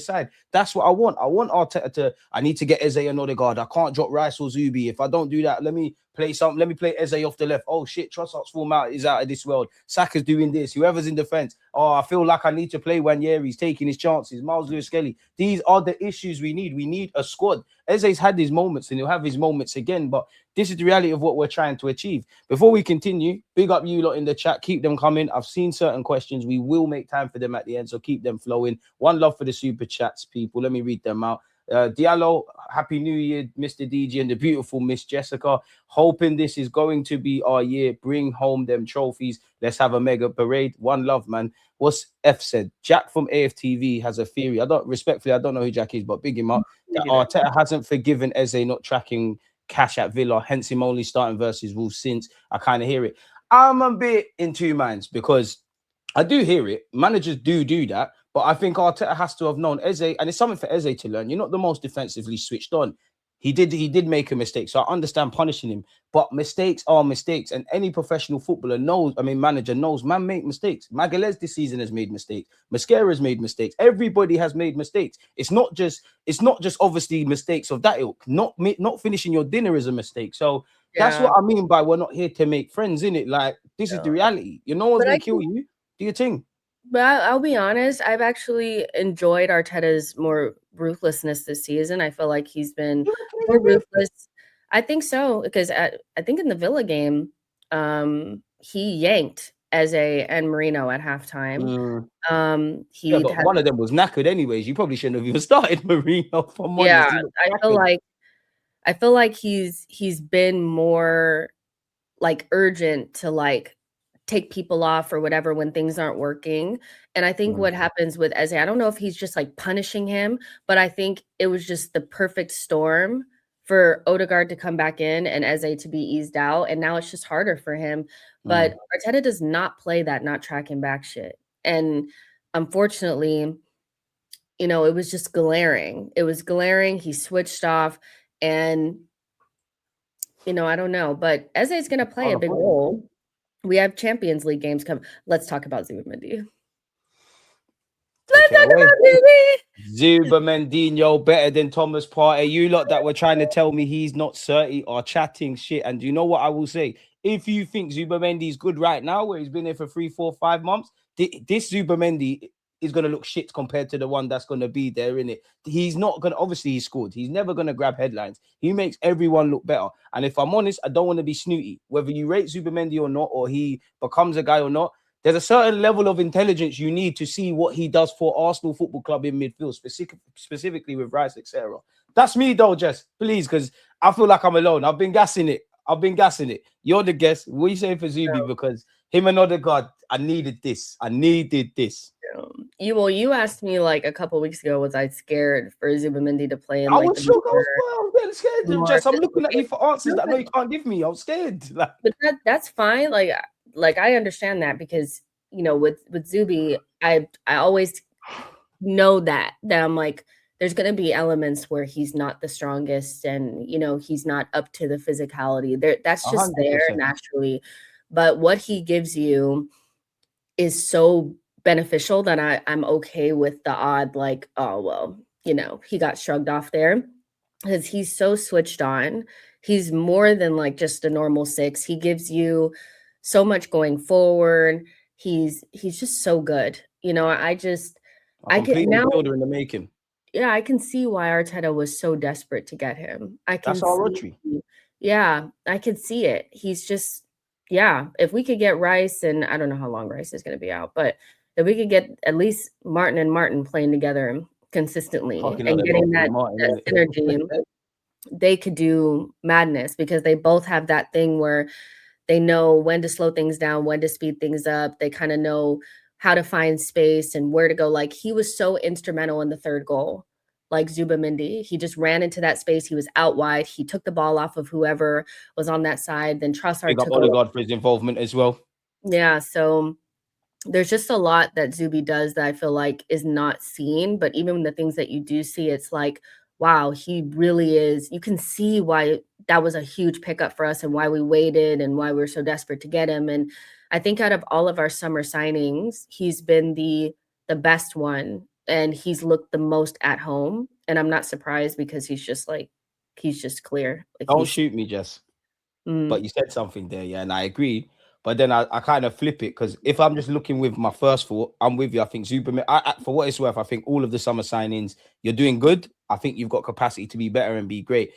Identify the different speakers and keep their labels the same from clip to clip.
Speaker 1: side. That's what I want. I want Arteta to. I need to get Eze and Odegaard. I can't drop Rice or Zubi. If I don't do that, let me play something. Let me play Eze off the left. Oh shit, Trossard's form out is out of this world. Saka's doing this. Whoever's in defense. Oh, I feel like I need to play Wanyeri. He's taking his chances. Miles Lewis-Skelly. These are the issues we need. We need a squad. Eze's had his moments and he'll have his moments again. But this is the reality of what we're trying to achieve. Before we continue, big up you lot in the chat. Keep them coming. I've seen certain questions. We will make time for them at the end, so keep them flowing. One love for the super chats, people. Let me read them out. Diallo, Happy New Year, Mr. DG, and the beautiful Miss Jessica. Hoping this is going to be our year. Bring home them trophies. Let's have a mega parade. One love, man. What's F said? Jack from AFTV has a theory. I don't know who Jack is, but big him up. That Arteta hasn't forgiven Eze not tracking cash at Villa, hence him only starting versus Wolves since. I kind of hear it. I'm a bit in two minds because I do hear it. Managers do that. But I think Arteta has to have known Eze, and it's something for Eze to learn. You're not the most defensively switched on. He did make a mistake, so I understand punishing him. But mistakes are mistakes, and any professional footballer knows. I mean, manager knows. Man make mistakes. Magalhaes this season has made mistakes. Mascara's made mistakes. Everybody has made mistakes. It's not just obviously mistakes of that ilk. Not finishing your dinner is a mistake. So that's what I mean by we're not here to make friends, innit? Like this is the reality. You know one's gonna kill you. Do your thing.
Speaker 2: But I'll be honest, I've actually enjoyed Arteta's more ruthlessness this season. I feel like he's been more ruthless. I think so, because I think in the Villa game, he yanked Eze and Marino at halftime.
Speaker 1: But one of them was knackered anyways. You probably shouldn't have even started Marino. From
Speaker 2: I feel like he's been more like urgent to like take people off or whatever when things aren't working. And I think what happens with Eze, I don't know if he's just like punishing him, but I think it was just the perfect storm for Odegaard to come back in and Eze to be eased out. And now it's just harder for him. But Arteta does not play that not tracking back shit. And unfortunately, you know, it was just glaring. It was glaring. He switched off and, you know, I don't know, but Eze is going to play a big role. We have Champions League games coming. Let's talk about Zubimendi.
Speaker 1: Let's talk about Zubimendinho better than Thomas Partey. You lot that were trying to tell me he's not 30 are chatting shit. And you know what I will say? If you think Zubimendi is good right now, where he's been there for 3, 4, 5 months, this Zubimendi is going to look shit compared to the one that's going to be there, innit? He's not going to, obviously he scored. He's never going to grab headlines. He makes everyone look better. And if I'm honest, I don't want to be snooty. Whether you rate Zubimendi or not, or he becomes a guy or not, there's a certain level of intelligence you need to see what he does for Arsenal Football Club in midfield, specifically with Rice, etc. That's me though, Jess. Please, because I feel like I'm alone. I've been gassing it. You're the guest. What are you saying for Zubi? Because him and Odegaard, I needed this.
Speaker 2: You asked me like a couple weeks ago, was I scared for Zubimendi to play?
Speaker 1: I was shook. I was scared. Jess, I'm looking at you for answers that I know you can't give me. I'm scared.
Speaker 2: But that's fine. Like I understand that because, you know, with Zubi, I always know that I'm like, there's going to be elements where he's not the strongest and, you know, he's not up to the physicality there. That's just 100%. There naturally. But what he gives you is so beneficial that I'm okay with the odd, like, oh, well, you know, he got shrugged off there because he's so switched on. He's more than like just a normal 6. He gives you so much going forward. He's just so good. You know, I can now
Speaker 1: builder in the making.
Speaker 2: Yeah, I can see why Arteta was so desperate to get him.
Speaker 1: That's our rotary.
Speaker 2: Yeah, I can see it. He's just, if we could get Rice, and I don't know how long Rice is going to be out, but if we could get at least Martin and Martin playing together consistently and getting that synergy, they could do madness because they both have that thing where they know when to slow things down, when to speed things up. They kind of know how to find space and where to go. Like he was so instrumental in the third goal, like Zubimendi. He just ran into that space. He was out wide. He took the ball off of whoever was on that side. Then Trossard took
Speaker 1: Odegaard for his involvement as well.
Speaker 2: Yeah, so there's just a lot that Zubi does that I feel like is not seen. But even the things that you do see, it's like, wow, he really is. You can see why that was a huge pickup for us and why we waited and why we were so desperate to get him. And I think out of all of our summer signings, he's been the best one and he's looked the most at home. And I'm not surprised because he's just clear. Like
Speaker 1: Don't shoot me, Jess. But you said something there, yeah, and I agree. But then I kind of flip it, because if I'm just looking with my first thought, I'm with you. I think Zubimendi, for what it's worth, I think all of the summer signings, you're doing good. I think you've got capacity to be better and be great.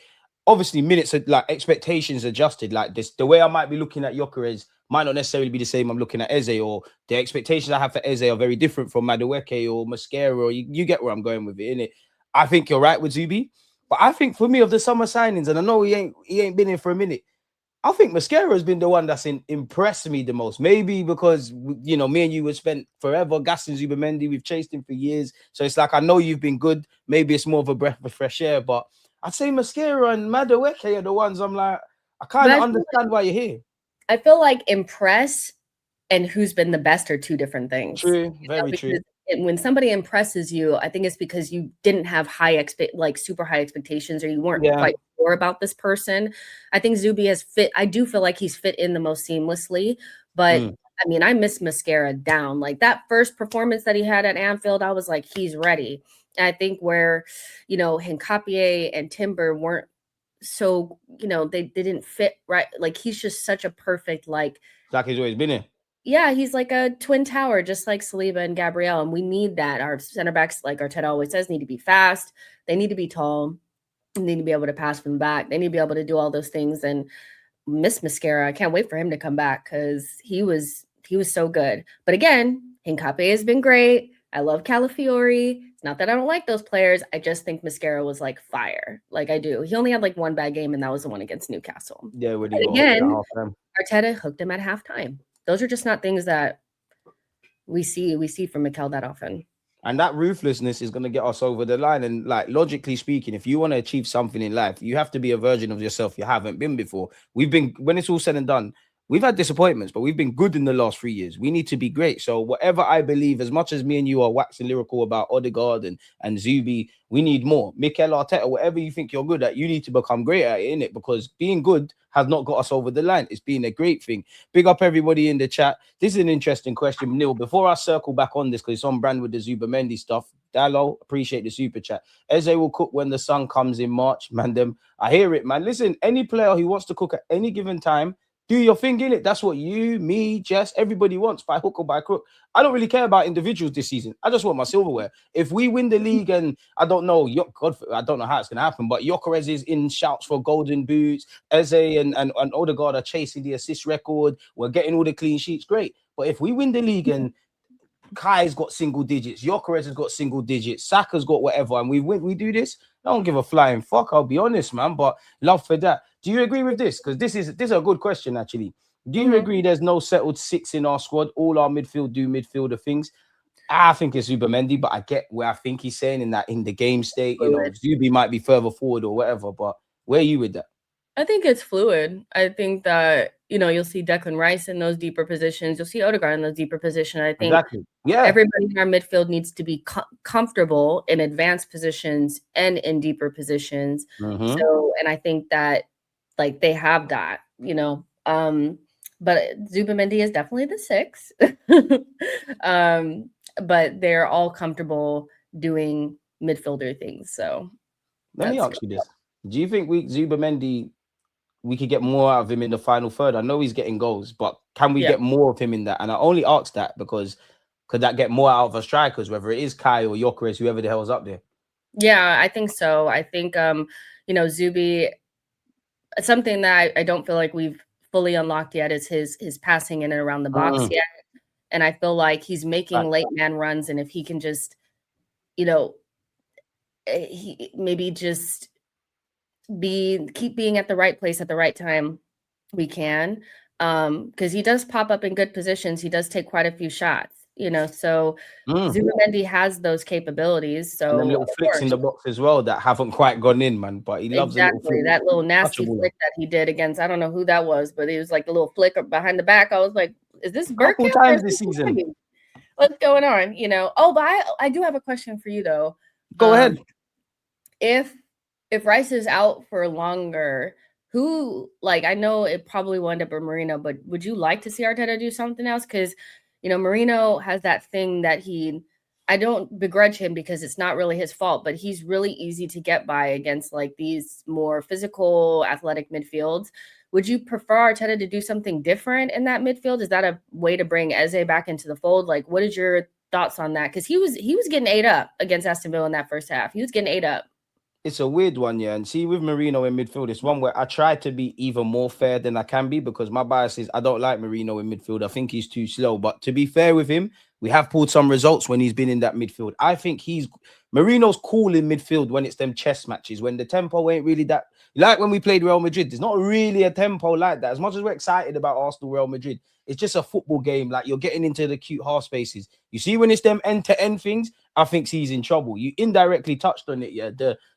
Speaker 1: Obviously, minutes are like expectations adjusted. Like this, the way I might be looking at Gyökeres might not necessarily be the same I'm looking at Eze, or the expectations I have for Eze are very different from Madueke or Mascara, or you get where I'm going with it, innit? I think you're right with Zubi. But I think for me, of the summer signings, and I know he ain't been in for a minute, I think Mascara has been the one that's impressed me the most. Maybe because, me and you have spent forever gassing Zubimendi. We've chased him for years. So it's like, I know you've been good. Maybe it's more of a breath of fresh air. But I'd say Mascara and Madueke are the ones I'm like, I kind of understand why you're here.
Speaker 2: I feel like impress and who's been the best are two different things.
Speaker 1: True. Very true.
Speaker 2: When somebody impresses you, I think it's because you didn't have super high expectations, or you weren't quite sure about this person. I think Zubi has fit. I do feel like he's fit in the most seamlessly, but I mean, I miss Mascara down. Like that first performance that he had at Anfield, I was like, he's ready. And I think where, Hincapié and Timber weren't so, they didn't fit right. Like he's just such a perfect, like
Speaker 1: he's always been here.
Speaker 2: Yeah, he's like a twin tower, just like Saliba and Gabriel, and we need that. Our center backs, like Arteta always says, need to be fast. They need to be tall. They need to be able to pass from the back. They need to be able to do all those things. And miss Mascara, I can't wait for him to come back, because he was so good. But again, Hincapié has been great. I love Calafiori. It's not that I don't like those players. I just think Mascara was like fire. Like I do. He only had like one bad game, and that was the one against Newcastle.
Speaker 1: Yeah,
Speaker 2: again, Arteta hooked him at halftime. Those are just not things that we see from Mikel that often.
Speaker 1: And that ruthlessness is going to get us over the line. And like, logically speaking, if you want to achieve something in life, you have to be a version of yourself you haven't been before. When it's all said and done, we've had disappointments, but we've been good in the last 3 years. We need to be great. So whatever I believe, as much as me and you are waxing lyrical about Odegaard and Zubi, we need more. Mikel Arteta, whatever you think you're good at, you need to become great at it, innit? Because being good has not got us over the line. It's been a great thing. Big up everybody in the chat. This is an interesting question, Neil. Before I circle back on this, because it's on brand with the Zubimendi stuff, Dallo, appreciate the super chat. Eze will cook when the sun comes in March. Man, I hear it, man. Listen, any player who wants to cook at any given time, do your thing, innit? That's what you, me, Jess, everybody wants, by hook or by crook. I don't really care about individuals this season. I just want my silverware. If we win the league, and I don't know, God, I don't know how it's going to happen, but Gyökeres is in shouts for golden boots. Eze and Odegaard are chasing the assist record. We're getting all the clean sheets. Great. But if we win the league and Kai's got single digits, Gyökeres has got single digits, Saka's got whatever, and we do this, I don't give a flying fuck, I'll be honest, man. But love for that. Do you agree with this? Because this is a good question, actually. Do you agree there's no settled six in our squad? All our midfield do midfielder things. I think it's Zubimendi, but I get where I think he's saying in the game state, Zubi might be further forward or whatever. But where are you with that?
Speaker 2: I think it's fluid. I think that, you'll see Declan Rice in those deeper positions. You'll see Odegaard in those deeper positions. I think everybody in our midfield needs to be comfortable in advanced positions and in deeper positions. So, and I think that, like, they have that, but Zubimendi is definitely the six. But they're all comfortable doing midfielder things. So
Speaker 1: let me ask you this. Do you think Zubimendi, we could get more out of him in the final third? I know he's getting goals, but can we get more of him in that? And I only ask that because could that get more out of our strikers, whether it is Kai or Gyökeres, whoever the hell's up there?
Speaker 2: Yeah, I think so. I think, Zubi, something that I don't feel like we've fully unlocked yet is his passing in and around the box yet. And I feel like he's making late man runs. And if he can just, he maybe just keep being at the right place at the right time, we can. Because he does pop up in good positions. He does take quite a few shots, so Zubimendi has those capabilities. So
Speaker 1: and little flicks in the box as well that haven't quite gone in, man. But he loves that
Speaker 2: little nasty flick that he did against, I don't know who that was, but it was like the little flick behind the back. I was like, is this Burke?
Speaker 1: Times this season.
Speaker 2: What's going on? Oh, but I do have a question for you though.
Speaker 1: Go ahead.
Speaker 2: If Rice is out for longer, who, like, I know it probably will end up with Marino, but would you like to see Arteta do something else? Because Marino has that thing that he I don't begrudge him because it's not really his fault, but he's really easy to get by against like these more physical, athletic midfields. Would you prefer Arteta to do something different in that midfield? Is that a way to bring Eze back into the fold? Like, what is your thoughts on that? Because he was getting ate up against Aston Villa in that first half. He was getting ate up.
Speaker 1: It's a weird one, yeah. And see, with Marino in midfield, it's one where I try to be even more fair than I can be because my bias is I don't like Marino in midfield. I think he's too slow. But to be fair with him, we have pulled some results when he's been in that midfield. I think Marino's cool in midfield when it's them chess matches, when the tempo ain't really that. Like when we played Real Madrid, there's not really a tempo like that. As much as we're excited about Arsenal, Real Madrid, it's just a football game. Like you're getting into the cute half spaces. You see, when it's them end-to-end things, I think he's in trouble. You indirectly touched on it, yeah.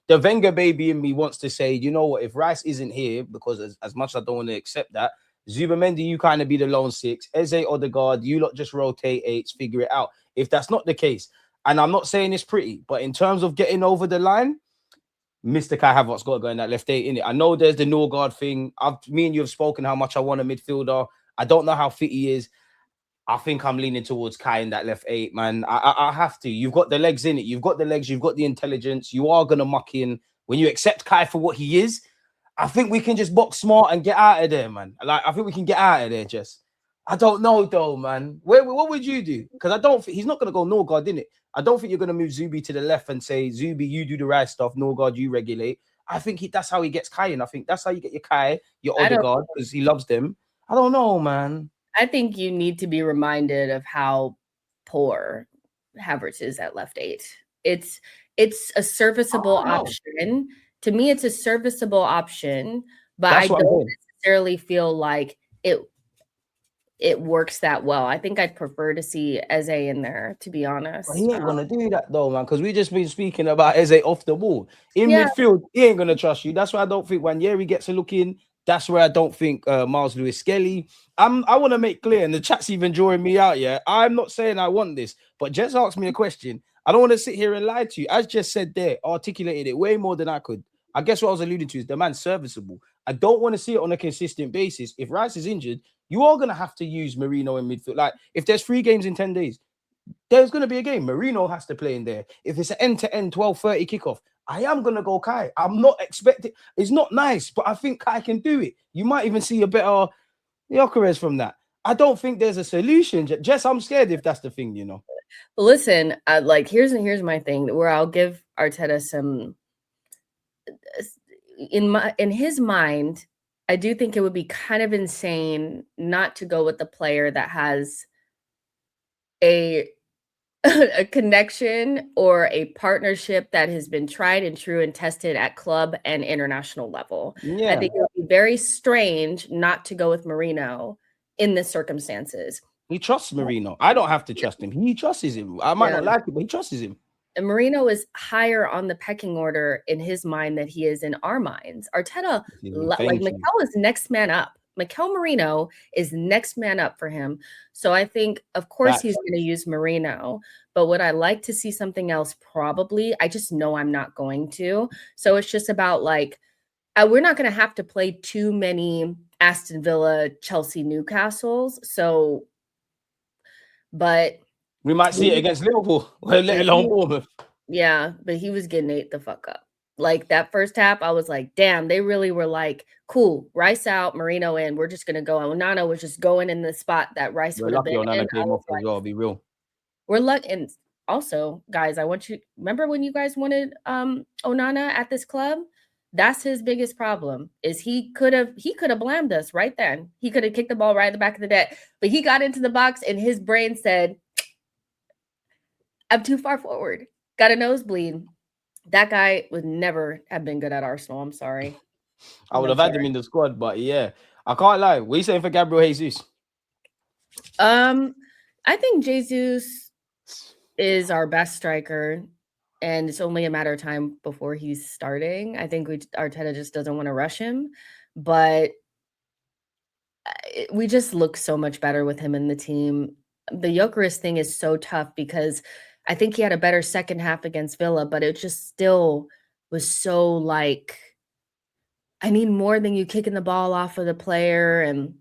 Speaker 1: The Wenger baby in me wants to say, you know what, if Rice isn't here, because as much as I don't want to accept that, Zubimendi, you kind of be the lone six. Eze Odegaard, you lot just rotate eights, figure it out. If that's not the case, and I'm not saying it's pretty, but in terms of getting over the line, Mr. Kai Havertz got to go in that left eight, innit? I know there's the Norgard thing. Me and you have spoken how much I want a midfielder. I don't know how fit he is. I think I'm leaning towards Kai in that left eight, man. I have to. You've got the legs in it. You've got the legs. You've got the intelligence. You are going to muck in. When you accept Kai for what he is, I think we can just box smart and get out of there, man. Like, I think we can get out of there, Jess. I don't know, though, man. What would you do? Because I don't think he's not going to go Norgard, in it. I don't think you're going to move Zubi to the left and say, Zubi, you do the right stuff. Norgard, you regulate. I think that's how he gets Kai in. I think that's how you get your Kai, your Odegaard, because he loves them. I don't know, man.
Speaker 2: I think you need to be reminded of how poor Havertz is at left eight. It's a serviceable option. To me, it's a serviceable option, but I don't necessarily feel like it works that well. I think I'd prefer to see Eze in there, to be honest.
Speaker 1: He ain't gonna do that though, man, because we just been speaking about Eze off the ball. In midfield, he ain't gonna trust you. That's why I don't think Wanyeri gets a look in. That's where I don't think Miles Lewis Skelly. I want to make clear, and the chat's even drawing me out. Yeah, I'm not saying I want this, but Jess asked me a question. I don't want to sit here and lie to you. As Jess said there, articulated it way more than I could. I guess what I was alluding to is the man's serviceable. I don't want to see it on a consistent basis. If Rice is injured, you are going to have to use Marino in midfield. Like, if there's 3 games in 10 days, there's going to be a game. Marino has to play in there. If it's an end-to-end 12:30 kickoff, I am going to go Kai. I'm not expecting. It's not nice, but I think Kai can do it. You might even see a better Gyökeres from that. I don't think there's a solution. Jess, I'm scared if that's the thing, you know.
Speaker 2: Listen, like here's my thing where I'll give Arteta some. In his mind, I do think it would be kind of insane not to go with the player that has a connection or a partnership that has been tried and true and tested at club and international level. Yeah. I think it would be very strange not to go with Marino in the circumstances.
Speaker 1: He trusts Marino. I don't have to trust him. He trusts him. I might not like it, but he trusts him.
Speaker 2: And Marino is higher on the pecking order in his mind than he is in our minds. Arteta, like Mikel is next man up. Mikel Marino is next man up for him. So I think, of course, he's going to use Marino. But would I like to see something else? Probably. I just know I'm not going to. So it's just about like, we're not going to have to play too many Aston Villa, Chelsea, Newcastles. So, but
Speaker 1: we might see it against Liverpool, let alone Bournemouth.
Speaker 2: Yeah, but he was getting ate the fuck up. Like that first half, I was like, damn, they really were like, cool, Rice out, Marino in. We're just gonna go. And Onana was just going in the spot that Rice would have been.
Speaker 1: Onana came off as well. Be real.
Speaker 2: We're lucky. And also, guys, I want you. Remember when you guys wanted Onana at this club? That's his biggest problem. Is he could have blamed us right then. He could have kicked the ball right in the back of the net, but he got into the box and his brain said, "I'm too far forward. Got a nosebleed." That guy would never have been good at Arsenal. I'm sorry.
Speaker 1: I would have had him in the squad, but yeah, I can't lie. What are you saying for Gabriel Jesus?
Speaker 2: I think Jesus is our best striker, and it's only a matter of time before he's starting. I think Arteta just doesn't want to rush him, but we just look so much better with him in the team. The Gyökeres thing is so tough because I think he had a better second half against Villa, but it just still was so like, I need more than you kicking the ball off of the player and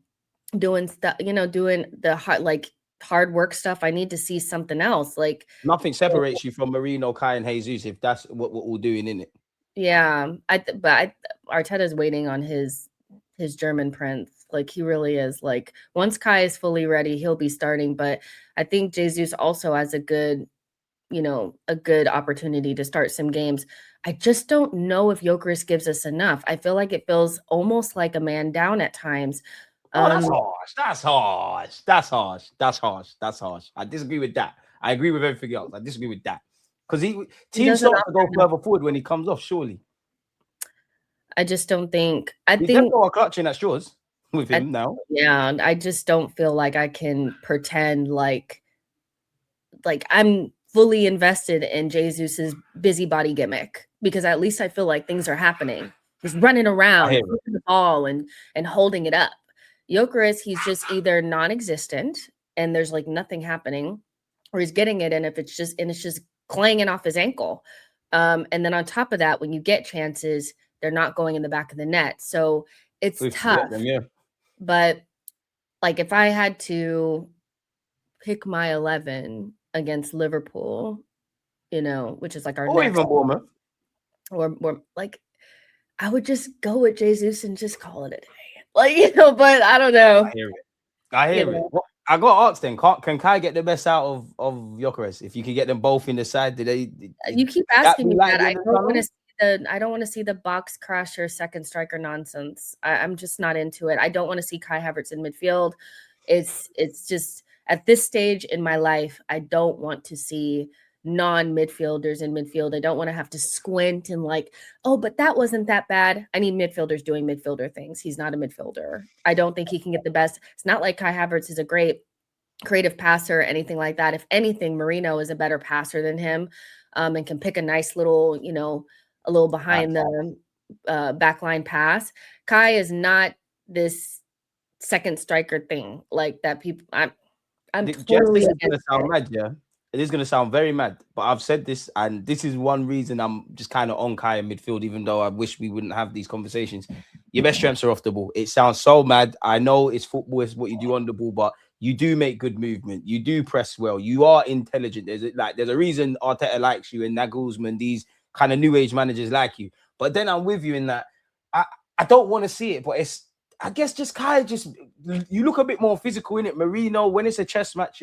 Speaker 2: doing stuff, doing the hard, like hard work stuff. I need to see something else. Like
Speaker 1: Nothing separates you from Marino, Kai, and Jesus if that's what we're doing, in it.
Speaker 2: yeah, Arteta's waiting on his German prince. Like he really is. Like once Kai is fully ready, he'll be starting. But I think Jesus also has a good opportunity to start some games. I just don't know if Gyökeres gives us enough. I feel like it feels almost like a man down at times.
Speaker 1: Oh, that's harsh. That's harsh. That's harsh. That's harsh. That's harsh. I disagree with that. I agree with everything else. I disagree with that. Because teams start to go further forward when he comes off, surely.
Speaker 2: I just don't think.
Speaker 1: He's definitely clutching at straws with him now.
Speaker 2: Yeah, I just don't feel like I can pretend like I'm fully invested in Jesus's busybody gimmick, because at least I feel like things are happening. He's running around, the ball and holding it up. Gyökeres, he's just either non-existent and there's like nothing happening, or he's getting it and it's just clanging off his ankle. And then on top of that, when you get chances, they're not going in the back of the net. So it's tough. But like if I had to pick my 11 against Liverpool, which is like our next, or like I would just go with Jesus and just call it a day. Like, but I don't know.
Speaker 1: I hear it. Well, I got to ask then, can Kai get the best out of Gyökeres? If you could get them both in the side,
Speaker 2: you keep asking me that. I don't want to see the box crasher second striker nonsense. I'm just not into it. I don't want to see Kai Havertz in midfield. It's just at this stage in my life, I don't want to see non-midfielders in midfield. I don't want to have to squint and like, oh, but that wasn't that bad. I need midfielders doing midfielder things. He's not a midfielder. I don't think he can get the best. It's not like Kai Havertz is a great creative passer or anything like that. If anything, Marino is a better passer than him, and can pick a nice little, a little behind the backline pass. Kai is not this second striker thing like that. People, I'm totally
Speaker 1: this is going to sound mad, yeah. It is going to sound very mad, but I've said this, and this is one reason I'm just kind of on Kai in midfield, even though I wish we wouldn't have these conversations. Your best strengths are off the ball. It sounds so mad. I know it's football, it's what you do on the ball, but you do make good movement. You do press well. You are intelligent. There's a reason Arteta likes you, and Nagelsmann, these kind of new age managers like you. But then I'm with you in that I don't want to see it, but I guess just Kai, you look a bit more physical in it. Marino, when it's a chess match,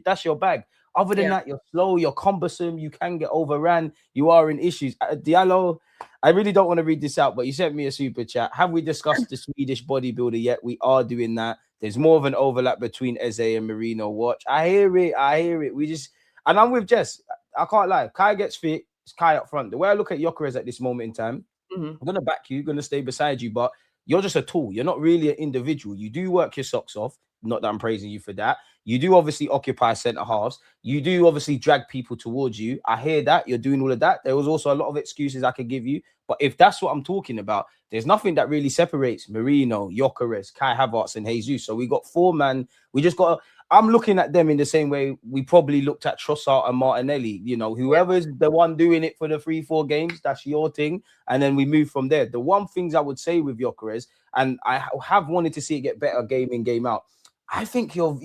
Speaker 1: that's your bag. Other than that, you're slow, you're cumbersome, you can get overran, you are in issues. Diallo, I really don't want to read this out, but you sent me a super chat. Have we discussed the Swedish bodybuilder yet? We are doing that. There's more of an overlap between Eze and Marino. Watch. I hear it. And I'm with Jess. I can't lie. Kai gets fit. It's Kai up front. The way I look at Gyökeres at this moment in time, I'm going to back you, going to stay beside you, but you're just a tool. You're not really an individual. You do work your socks off. Not that I'm praising you for that. You do obviously occupy centre halves. You do obviously drag people towards you. I hear that. You're doing all of that. There was also a lot of excuses I could give you. But if that's what I'm talking about, there's nothing that really separates Marino, Gyökeres, Kai Havertz, and Jesus. So we got 4 man. We just got I'm looking at them in the same way we probably looked at Trossard and Martinelli. Whoever's the one doing it for the 3-4 games, that's your thing. And then we move from there. The one things I would say with Gyökeres, and I have wanted to see it get better game in, game out. I think you're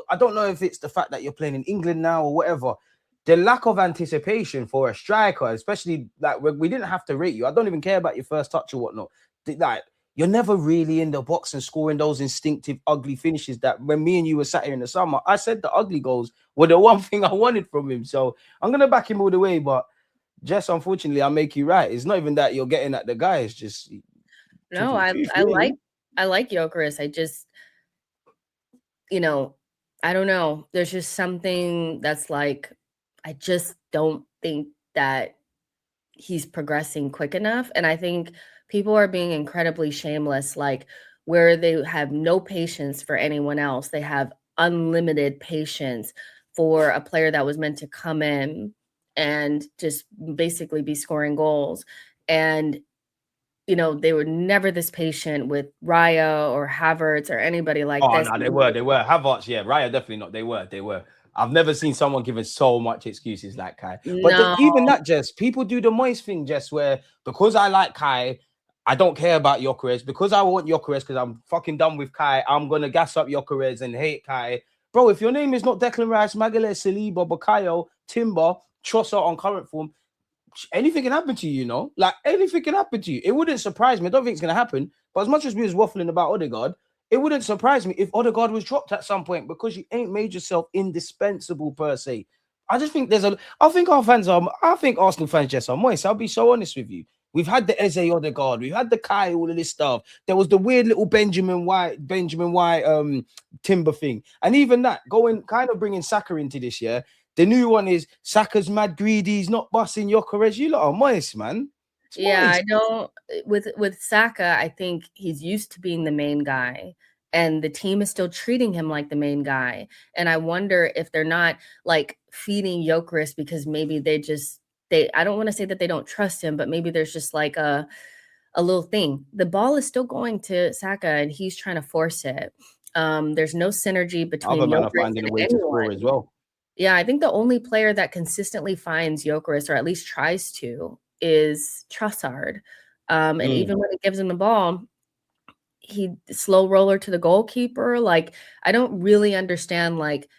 Speaker 1: I don't know if it's the fact that you're playing in England now or whatever. The lack of anticipation for a striker, especially like we didn't have to rate you. I don't even care about your first touch or whatnot. Like you're never really in the box and scoring those instinctive, ugly finishes that when me and you were sat here in the summer, I said the ugly goals were the one thing I wanted from him. So I'm going to back him all the way. But Jess, unfortunately, I'll make you right. It's not even that you're getting at the guy. It's just...
Speaker 2: No, I like Gyökeres. I just... I don't know. There's just something that's like, I just don't think that he's progressing quick enough. And I think people are being incredibly shameless, like where they have no patience for anyone else. They have unlimited patience for a player that was meant to come in and just basically be scoring goals. And they were never this patient with Raya or Havertz or anybody like this.
Speaker 1: Oh, no, they were. Havertz, yeah. Raya, definitely not. They were. I've never seen someone giving so much excuses like Kai. But even that, Jess, people do the Moist thing, Jess, where because I like Kai, I don't care about Gyökeres. Because I want Gyökeres, because I'm fucking done with Kai, I'm going to gas up Gyökeres and hate Kai. bro, if your name is not Declan Rice, Magalhaes, Saliba, Bukayo, Timber, Trossard on current form, anything can happen to you, you know? Like, anything can happen to you. It wouldn't surprise me. I don't think it's going to happen. But as much as we was waffling about Odegaard, it wouldn't surprise me if Odegaard was dropped at some point because you ain't made yourself indispensable per se. I just think I think Arsenal fans just are moist. I'll be so honest with you. We've had the Eze Odegaard, we've had the Kai, all of this stuff. There was the weird little Benjamin White, Timber thing. And even that, kind of bringing Saka into this year. The new one is Saka's mad greedy. He's not busting Gyökeres. You lot are moist, man.
Speaker 2: Yeah, I know. With Saka, I think he's used to being the main guy, and the team is still treating him like the main guy. And I wonder if they're not like feeding Gyökeres because maybe I don't want to say that they don't trust him, but maybe there's just like a little thing. The ball is still going to Saka, and he's trying to force it. There's no synergy between
Speaker 1: other men are
Speaker 2: Gyökeres
Speaker 1: finding
Speaker 2: and
Speaker 1: a way to score as well.
Speaker 2: Yeah, I think the only player that consistently finds Gyökeres, or at least tries to, is Trossard. And even when he gives him the ball, he slow roller to the goalkeeper. Like, I don't really understand, like,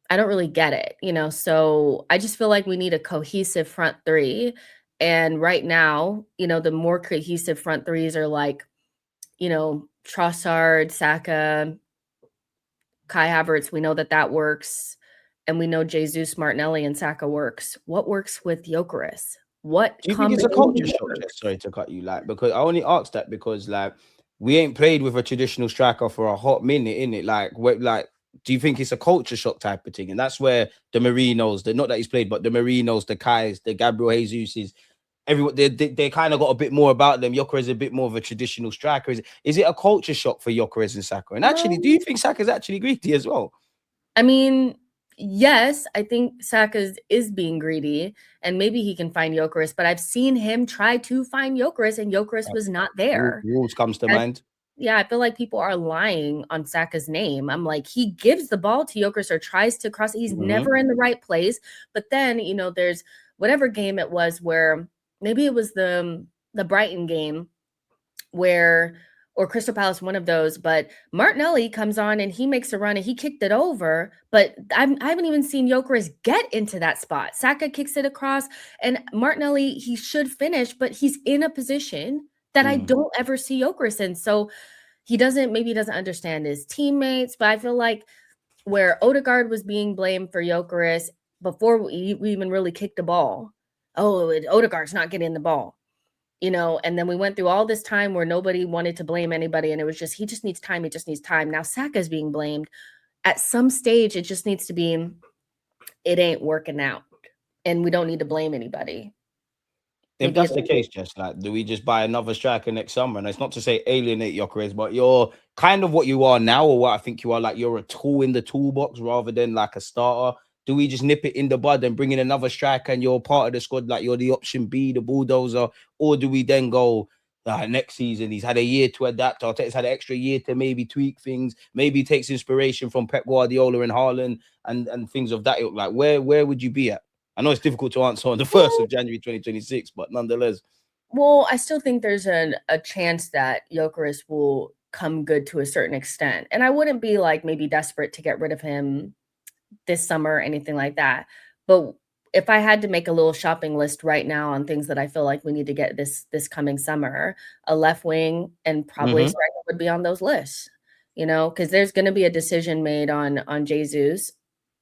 Speaker 2: I don't really get it, you know? So I just feel like we need a cohesive front three. And right now, you know, the more cohesive front threes are like, you know, Trossard, Saka, Kai Havertz. We know that works. And we know Jesus, Martinelli, and Saka works. What works with Gyökeres? What
Speaker 1: do you think it's a culture shock? Sorry to cut you, like, because I only asked that because like we ain't played with a traditional striker for a hot minute, innit? Like, do you think it's a culture shock type of thing? And that's where the Marinos, not that he's played, but the Marinos, the Kais, the Gabriel Jesuses, everyone they kind of got a bit more about them. Gyökeres is a bit more of a traditional striker. Is it a culture shock for Gyökeres and Saka? And actually, do you think Saka's actually greedy as well?
Speaker 2: I mean, yes, I think Saka is being greedy, and maybe he can find Gyökeres, but I've seen him try to find Gyökeres, and Gyökeres was not there.
Speaker 1: Rules comes to mind.
Speaker 2: Yeah, I feel like people are lying on Saka's name. I'm like, he gives the ball to Gyökeres or tries to cross. He's never in the right place. But then, you know, there's whatever game it was where maybe it was the Brighton game or Crystal Palace, one of those, but Martinelli comes on and he makes a run and he kicked it over, but I haven't even seen Gyökeres get into that spot. Saka kicks it across, and Martinelli, he should finish, but he's in a position that I don't ever see Gyökeres in. So maybe he doesn't understand his teammates, but I feel like where Odegaard was being blamed for Gyökeres before we even really kicked the ball. Oh, Odegaard's not getting the ball. You know, and then we went through all this time where nobody wanted to blame anybody. And it was just, he just needs time. He just needs time. Now Saka's being blamed. At some stage, it just needs to be, it ain't working out. And we don't need to blame anybody.
Speaker 1: If that's the case, Jess, like, do we just buy another striker next summer? And it's not to say alienate Gyökeres, but you're kind of what you are now, or what I think you are, like you're a tool in the toolbox rather than like a starter. Do we just nip it in the bud and bring in another striker and you're part of the squad, like you're the option B, the bulldozer? Or do we then go, next season, he's had a year to adapt, Arteta's had an extra year to maybe tweak things, maybe takes inspiration from Pep Guardiola and Haaland and things of that ilk? Like, where would you be at? I know it's difficult to answer on the 1st of January 2026, but nonetheless.
Speaker 2: Well, I still think there's a chance that Gyökeres will come good to a certain extent. And I wouldn't be like maybe desperate to get rid of him this summer or anything like that. But if I had to make a little shopping list right now on things that I feel like we need to get this coming summer, a left wing and probably a striker would be on those lists, you know, because there's going to be a decision made on Jesus.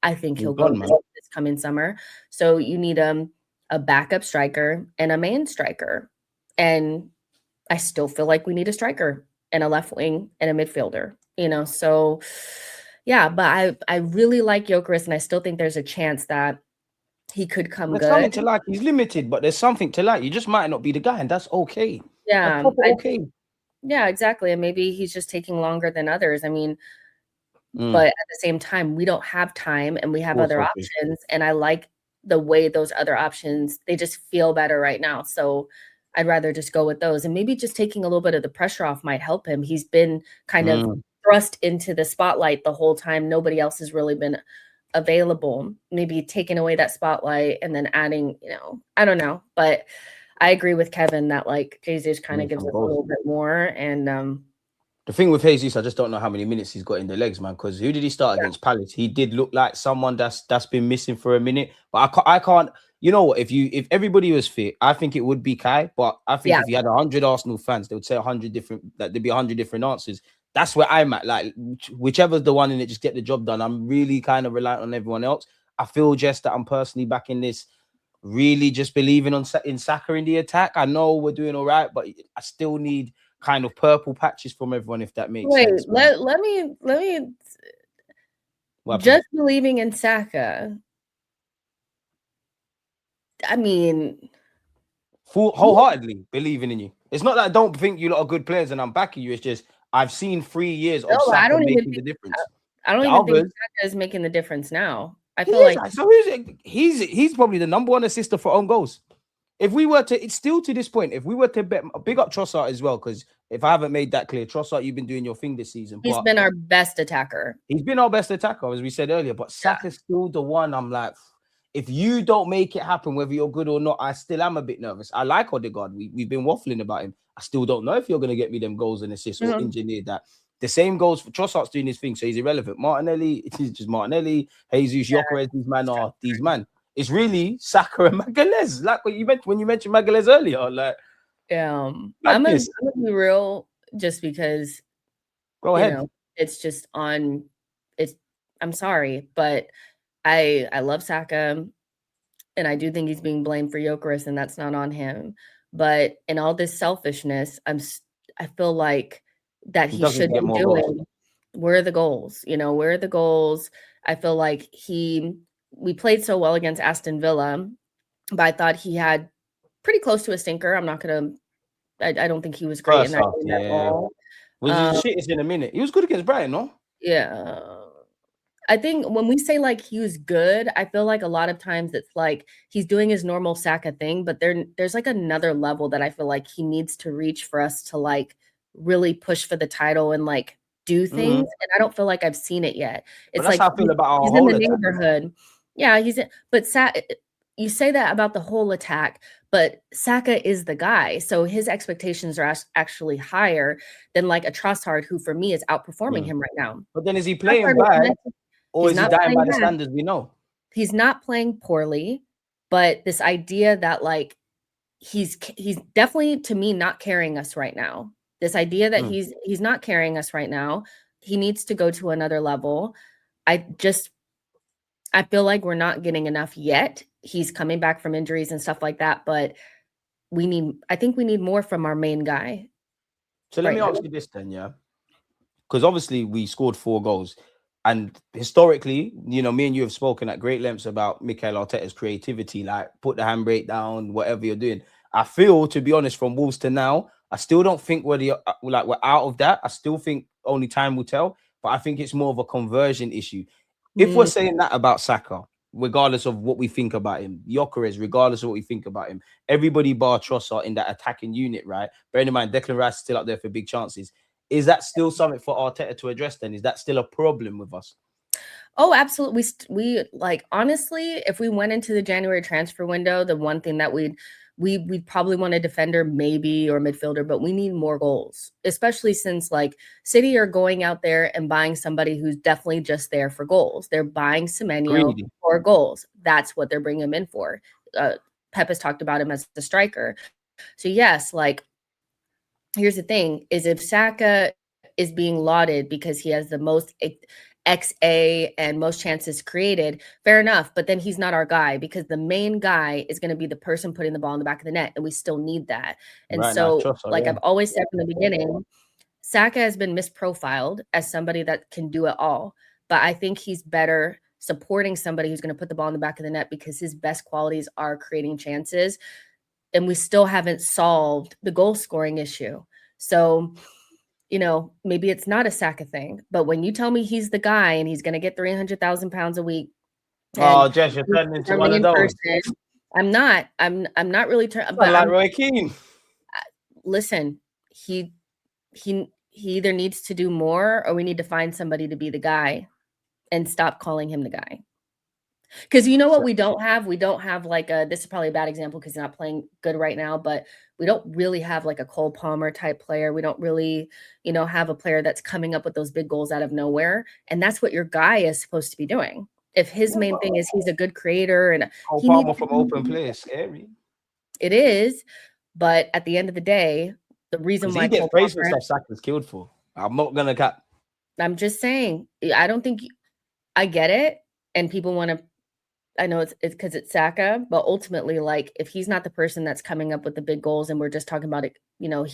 Speaker 2: I think he'll go this coming summer. So you need a backup striker and a main striker. And I still feel like we need a striker and a left wing and a midfielder, you know, so yeah, but I really like Gyökeres, and I still think there's a chance that he could come good.
Speaker 1: There's something to like. He's limited, but there's something to like. You just might not be the guy, and that's okay.
Speaker 2: Yeah,
Speaker 1: that's okay.
Speaker 2: Yeah, exactly. And maybe he's just taking longer than others. I mean, but at the same time, we don't have time, and we have other options. And I like the way those other options, they just feel better right now. So I'd rather just go with those. And maybe just taking a little bit of the pressure off might help him. He's been kind of thrust into the spotlight the whole time. Nobody else has really been available. Maybe taking away that spotlight and then adding, you know, I don't know. But I agree with Kevin that like Jesus kind of gives us a little bit more. And
Speaker 1: The thing with Jesus, I just don't know how many minutes he's got in the legs, man. Because who did he start against? Palace. He did look like someone that's been missing for a minute. But I can't. You know what? If everybody was fit, I think it would be Kai. But I think
Speaker 2: Yeah.
Speaker 1: if you had 100 Arsenal fans, they would say 100 different. That there'd be 100 different answers. That's where I'm at. Like whichever's the one in it, just get the job done. I'm really kind of reliant on everyone else. I feel just that I'm personally back in this. Really, just believing in Saka in the attack. I know we're doing all right, but I still need kind of purple patches from everyone, if that makes
Speaker 2: Wait,
Speaker 1: sense.
Speaker 2: let me just believing in Saka. I mean,
Speaker 1: wholeheartedly believing in you. It's not that I don't think you lot are good players and I'm backing you. It's just I've seen 3 years of Saka making the difference.
Speaker 2: I don't even think Saka is making the difference now. I feel like
Speaker 1: so he's probably the number one assister for own goals. If we were to, it's still to this point, if we were to big up Trossard as well, because if I haven't made that clear, Trossard, you've been doing your thing this season.
Speaker 2: He's been our best attacker.
Speaker 1: He's been our best attacker, as we said earlier, but Saka's still the one I'm like, if you don't make it happen, whether you're good or not, I still am a bit nervous. I like Odegaard. We've been waffling about him. I still don't know if you're going to get me them goals and assists or engineer that. The same goes for Trossard's doing his thing, so he's irrelevant. Martinelli, it is just Martinelli, Jesus, Gyökeres, these men. It's really Saka and Magalhaes. Like when you mentioned Magalhaes earlier, like
Speaker 2: I'm gonna be real, just because.
Speaker 1: Go ahead.
Speaker 2: It's just on. I'm sorry, but I love Saka, and I do think he's being blamed for Gyökeres, and that's not on him. But in all this selfishness, I feel like that he should be doing. Where are the goals? Where are the goals? I feel like we played so well against Aston Villa, but I thought he had pretty close to a stinker. I don't think he was great in that game at all.
Speaker 1: Was he shit in a minute? He was good against Brighton, no?
Speaker 2: Yeah. I think when we say like he was good, I feel like a lot of times it's like he's doing his normal Saka thing, but there's like another level that I feel like he needs to reach for us to like really push for the title and like do things. And I don't feel like I've seen it yet. It's
Speaker 1: that's
Speaker 2: like
Speaker 1: how I feel about our
Speaker 2: he's
Speaker 1: whole
Speaker 2: in the neighborhood. Yeah, you say that about the whole attack, but Saka is the guy. So his expectations are actually higher than like a Trossard, who for me is outperforming him right now.
Speaker 1: But then is he playing bad or is he dying by the standards we know?
Speaker 2: He's not playing poorly, but this idea that like he's definitely, to me, not carrying us right now. This idea that he's not carrying us right now. He needs to go to another level. I feel like we're not getting enough yet. He's coming back from injuries and stuff like that, but I think we need more from our main guy.
Speaker 1: So let me ask you this then, yeah? Because obviously we scored 4 goals. And historically, me and you have spoken at great lengths about Mikel Arteta's creativity, like put the handbrake down, whatever you're doing. I feel, to be honest, from Wolves to now, I still don't think we're out of that. I still think only time will tell, but I think it's more of a conversion issue. If we're saying that about Saka, regardless of what we think about him, Gyökeres, regardless of what we think about him, everybody bar Trossard in that attacking unit, right? Bearing in mind, Declan Rice is still up there for big chances. Is that still something for Arteta to address then? Is that still a problem with us?
Speaker 2: Oh, absolutely. We like, honestly, if we went into the January transfer window, the one thing that we'd probably want a defender, maybe, or midfielder, but we need more goals, especially since like City are going out there and buying somebody who's definitely just there for goals. They're buying Semenyo for goals. That's what they're bringing him in for. Pep has talked about him as the striker. So yes, like, here's the thing, is if Saka is being lauded because he has the most XA and most chances created, fair enough, but then he's not our guy, because the main guy is going to be the person putting the ball in the back of the net, and we still need that. And I've always said from the beginning, Saka has been misprofiled as somebody that can do it all, but I think he's better supporting somebody who's going to put the ball in the back of the net, because his best qualities are creating chances. And we still haven't solved the goal scoring issue. So, maybe it's not a Saka thing, but when you tell me he's the guy and he's going to get £300,000 a week.
Speaker 1: Oh, Jess, you're turning into one of those.
Speaker 2: I'm not really turning.
Speaker 1: But like Roy Keane.
Speaker 2: Listen, he either needs to do more, or we need to find somebody to be the guy and stop calling him the guy. Because you know what we don't have? We don't have like a, this is probably a bad example because he's not playing good right now, but we don't really have like a Cole Palmer type player. We don't really, you know, have a player that's coming up with those big goals out of nowhere. And that's what your guy is supposed to be doing. If his main thing is he's a good creator and
Speaker 1: Cole
Speaker 2: he
Speaker 1: Palmer
Speaker 2: needs
Speaker 1: from open play is scary.
Speaker 2: it is, but at the end of the day, the reason why
Speaker 1: he gets
Speaker 2: Cole
Speaker 1: praised for
Speaker 2: Palmer,
Speaker 1: stuff Saka's killed for. I'm not gonna cap.
Speaker 2: I'm just saying, I don't think I get it. And people want to, I know it's because it's Saka, but ultimately, like, if he's not the person that's coming up with the big goals and we're just talking about it, you know,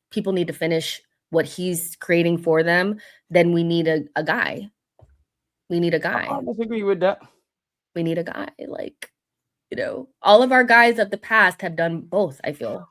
Speaker 2: people need to finish what he's creating for them, then we need a guy. We need a guy.
Speaker 1: I disagree with that.
Speaker 2: We need a guy. Like, you know, all of our guys of the past have done both, I feel.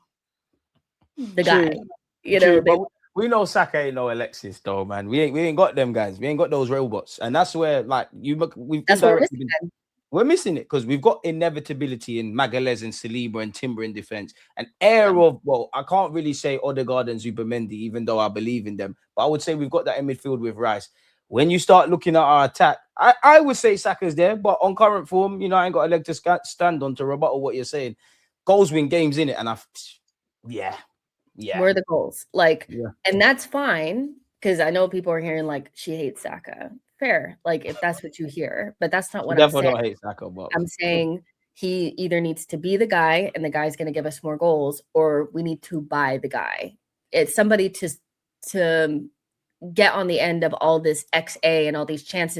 Speaker 2: The guy. You know,
Speaker 1: but we know Saka ain't no Alexis though, man. We ain't got them guys. We ain't got those robots. And that's where, like, we're missing it because we've got inevitability in Magalhaes and Saliba and Timber in defense. An air of, well, I can't really say Odegaard and Zubimendi, even though I believe in them. But I would say we've got that in midfield with Rice. When you start looking at our attack, I would say Saka's there, but on current form, you know, I ain't got a leg to stand on to rebuttal what you're saying. Goals win games in it, and yeah.
Speaker 2: Where are the goals? Like, and that's fine because I know people are hearing like she hates Saka. Fair, like if that's what you hear, but that's not what I'm saying.
Speaker 1: Don't hate Saka, but
Speaker 2: I'm saying he either needs to be the guy, and the guy's going to give us more goals, or we need to buy the guy. It's somebody to get on the end of all this XA and all these chances